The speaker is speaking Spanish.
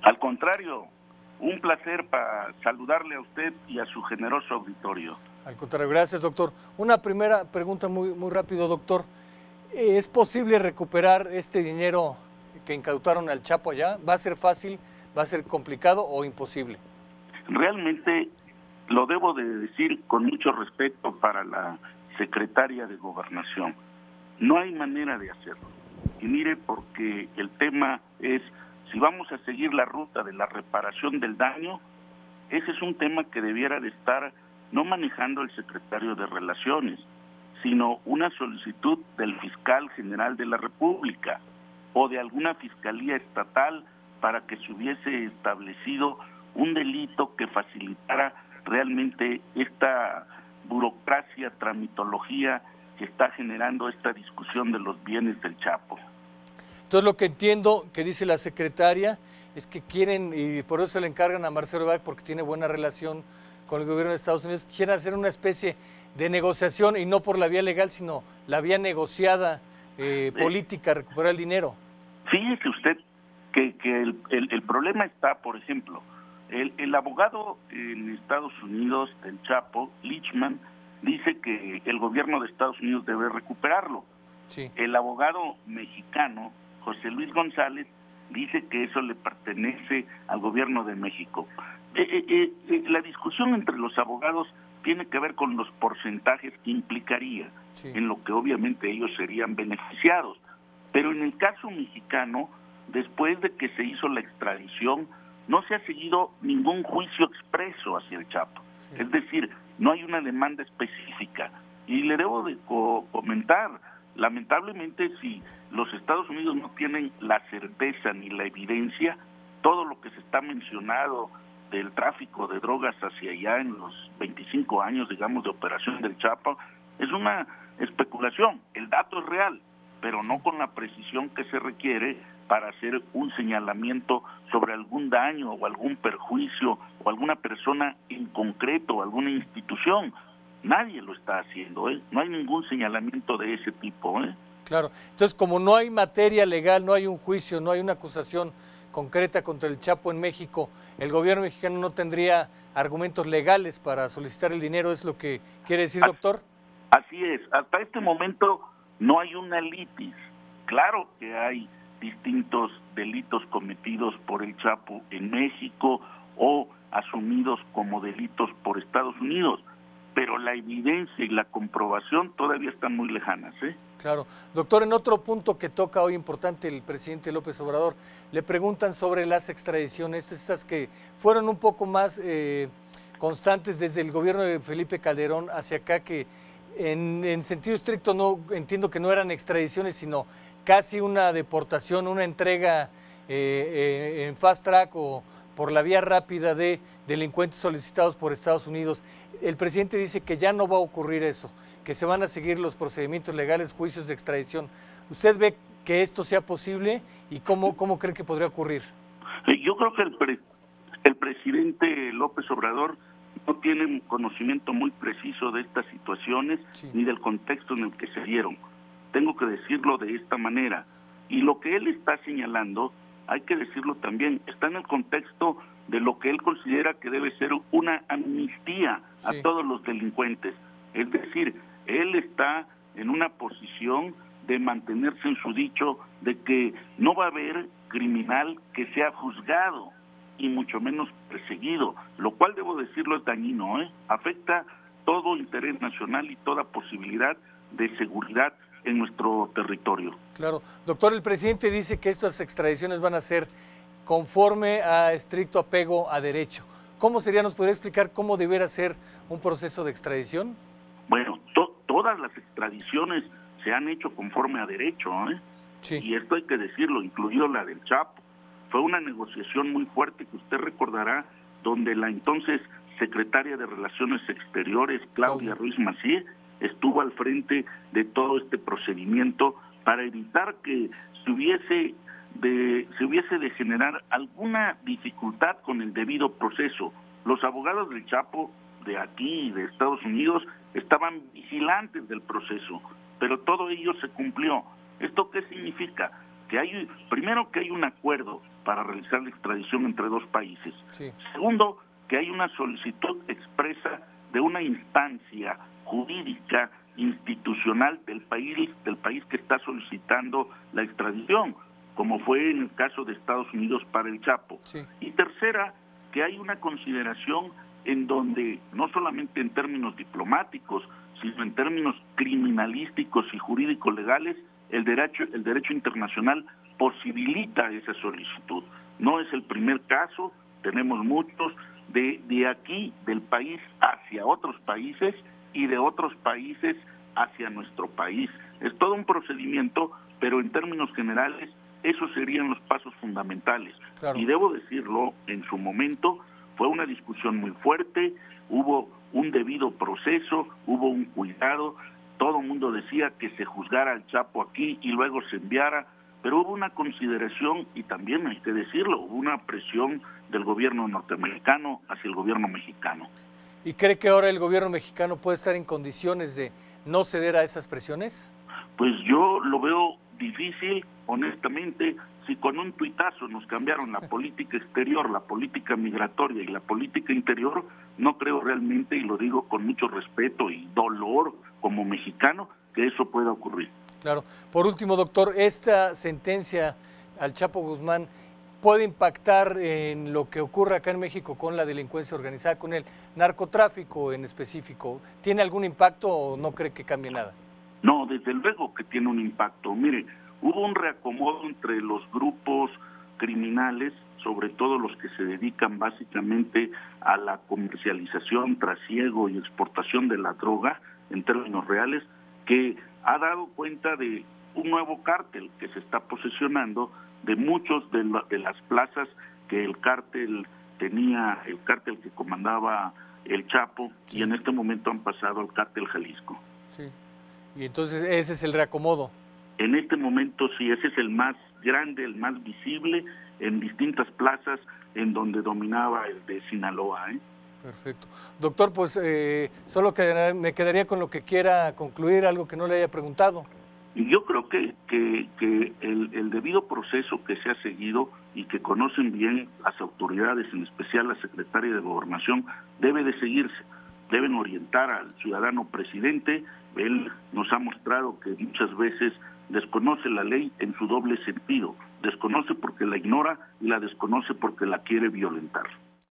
Al contrario, un placer para saludarle a usted y a su generoso auditorio. Al contrario, gracias, doctor. Una primera pregunta muy rápido, doctor. ¿Es posible recuperar este dinero que incautaron al Chapo allá? ¿Va a ser fácil, va a ser complicado o imposible? Realmente lo debo de decir con mucho respeto para la secretaria de Gobernación. No hay manera de hacerlo. Y mire, porque el tema es, si vamos a seguir la ruta de la reparación del daño, ese es un tema que debiera de estar no manejando el secretario de Relaciones, sino una solicitud del fiscal general de la República o de alguna fiscalía estatal para que se hubiese establecido un delito que facilitara realmente esta burocracia, tramitología que está generando esta discusión de los bienes del Chapo. Entonces lo que entiendo que dice la secretaria es que quieren, y por eso le encargan a Marcelo Ebrard, porque tiene buena relación con el gobierno de Estados Unidos, quieren hacer una especie de negociación, y no por la vía legal, sino la vía negociada, política, recuperar el dinero. Fíjese usted que el problema está, por ejemplo, el abogado en Estados Unidos, el Chapo, Lichman, dice que el gobierno de Estados Unidos debe recuperarlo. Sí. El abogado mexicano, José Luis González, dice que eso le pertenece al gobierno de México. La discusión entre los abogados tiene que ver con los porcentajes que implicaría, sí, en lo que obviamente ellos serían beneficiados. Pero en el caso mexicano, después de que se hizo la extradición, no se ha seguido ningún juicio expreso hacia el Chapo. Sí. Es decir, no hay una demanda específica. Y le debo de comentar, lamentablemente, si los Estados Unidos no tienen la certeza ni la evidencia, todo lo que se está mencionado del tráfico de drogas hacia allá en los 25 años, digamos, de operación del Chapo, es una especulación. El dato es real, pero no con la precisión que se requiere para hacer un señalamiento sobre algún daño o algún perjuicio o alguna persona en concreto o alguna institución. Nadie lo está haciendo, ¿eh? No hay ningún señalamiento de ese tipo, ¿eh? Claro, entonces como no hay materia legal, no hay un juicio, no hay una acusación concreta contra el Chapo en México, el gobierno mexicano no tendría argumentos legales para solicitar el dinero, ¿es lo que quiere decir, doctor? Así es, hasta este momento no hay una litis. Claro que hay distintos delitos cometidos por el Chapo en México o asumidos como delitos por Estados Unidos, pero la evidencia y la comprobación todavía están muy lejanas, ¿eh? Claro. Doctor, en otro punto que toca hoy importante el presidente López Obrador, le preguntan sobre las extradiciones, estas que fueron un poco más constantes desde el gobierno de Felipe Calderón hacia acá, que en sentido estricto no entiendo que no eran extradiciones, sino casi una deportación, una entrega en fast track o por la vía rápida de delincuentes solicitados por Estados Unidos. El presidente dice que ya no va a ocurrir eso, que se van a seguir los procedimientos legales, juicios de extradición. ¿Usted ve que esto sea posible y cómo cree que podría ocurrir? Yo creo que el presidente López Obrador no tiene un conocimiento muy preciso de estas situaciones, sí, ni del contexto en el que se dieron. Tengo que decirlo de esta manera. Y lo que él está señalando, hay que decirlo también, está en el contexto de lo que él considera que debe ser una amnistía, sí, a todos los delincuentes. Es decir, él está en una posición de mantenerse en su dicho de que no va a haber criminal que sea juzgado y mucho menos perseguido, lo cual debo decirlo es dañino, ¿eh? Afecta todo interés nacional y toda posibilidad de seguridad en nuestro territorio. Claro. Doctor, el presidente dice que estas extradiciones van a ser conforme a estricto apego a derecho. ¿Cómo sería? ¿Nos podría explicar cómo debiera ser un proceso de extradición? Bueno, todas las extradiciones se han hecho conforme a derecho, ¿eh? Sí. Y esto hay que decirlo, incluido la del Chapo. Fue una negociación muy fuerte que usted recordará, donde la entonces secretaria de Relaciones Exteriores, Claudia Ruiz Massieu, estuvo al frente de todo este procedimiento para evitar que se hubiese de generar alguna dificultad con el debido proceso. Los abogados del Chapo de aquí y de Estados Unidos estaban vigilantes del proceso, pero todo ello se cumplió. ¿Esto qué significa? primero que hay un acuerdo para realizar la extradición entre dos países. Sí. Segundo, que hay una solicitud expresa de una instancia jurídica institucional del país que está solicitando la extradición, como fue en el caso de Estados Unidos para el Chapo. Sí. Y tercera, que hay una consideración en donde no solamente en términos diplomáticos, sino en términos criminalísticos y jurídico-legales, el derecho internacional posibilita esa solicitud. No es el primer caso, tenemos muchos de aquí, del país hacia otros países y de otros países hacia nuestro país. Es todo un procedimiento, pero en términos generales, esos serían los pasos fundamentales. Claro. Y debo decirlo, en su momento fue una discusión muy fuerte, hubo un debido proceso, hubo un cuidado, todo el mundo decía que se juzgara al Chapo aquí y luego se enviara, pero hubo una consideración y también hay que decirlo, hubo una presión del gobierno norteamericano hacia el gobierno mexicano. ¿Y cree que ahora el gobierno mexicano puede estar en condiciones de no ceder a esas presiones? Pues yo lo veo difícil, honestamente. Si con un tuitazo nos cambiaron la política exterior, la política migratoria y la política interior, no creo realmente, y lo digo con mucho respeto y dolor como mexicano, que eso pueda ocurrir. Claro. Por último, doctor, ¿esta sentencia al Chapo Guzmán puede impactar en lo que ocurre acá en México con la delincuencia organizada, con el narcotráfico en específico? ¿Tiene algún impacto o no cree que cambie nada? No, desde luego que tiene un impacto. Mire, hubo un reacomodo entre los grupos criminales, sobre todo los que se dedican básicamente a la comercialización, trasiego y exportación de la droga, en términos reales, que ha dado cuenta de un nuevo cártel que se está posesionando de muchos de las plazas que el cártel tenía, el cártel que comandaba el Chapo, Sí. Y en este momento han pasado al cártel Jalisco. Sí. Y entonces ese es el reacomodo. En este momento sí, ese es el más grande, el más visible en distintas plazas en donde dominaba el de Sinaloa. Perfecto. Doctor, pues solo me quedaría con lo que quiera concluir, algo que no le haya preguntado. Y yo creo que el debido proceso que se ha seguido y que conocen bien las autoridades, en especial la Secretaria de Gobernación, debe de seguirse. Deben orientar al ciudadano presidente. Él nos ha mostrado que muchas veces desconoce la ley en su doble sentido. Desconoce porque la ignora y la desconoce porque la quiere violentar.